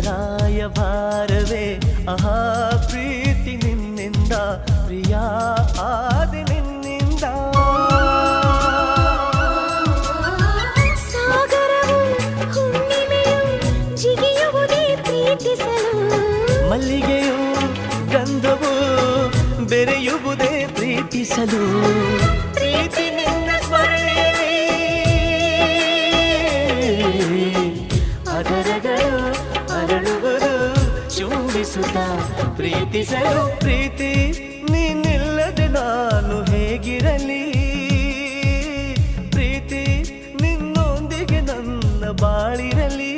ರಾಯಭಾರವೇ ಆಹಾ ಪ್ರೀತಿ ನಿನ್ನಿಂದ ಪ್ರಿಯ ಆದಿ ನಿನ್ನಿಂದ ಸಾಗರವು ಹುಣ್ಣಿಮೆಯು ಜಿಗಿಯುವುದೇ ಪ್ರೀತಿಸಲು ಮಲ್ಲಿಗೆಯು ಗಂಧವು ಬೆರೆಯುವುದೇ ಪ್ರೀತಿಸಲು ಪ್ರೀತಿ ನಿನ್ನ ಸ್ಮರಣೆಯಲ್ಲಿ ಅದರಗಳು ಅರಳುವುದು ಚುಂಬಿಸುತ್ತ ಪ್ರೀತಿಸಲು ಪ್ರೀತಿ ನೀನಿಲ್ಲದೆ ನಾನು ಹೇಗಿರಲಿ ಪ್ರೀತಿ ನಿನ್ನೊಂದಿಗೆ ನನ್ನ ಬಾಳಿರಲಿ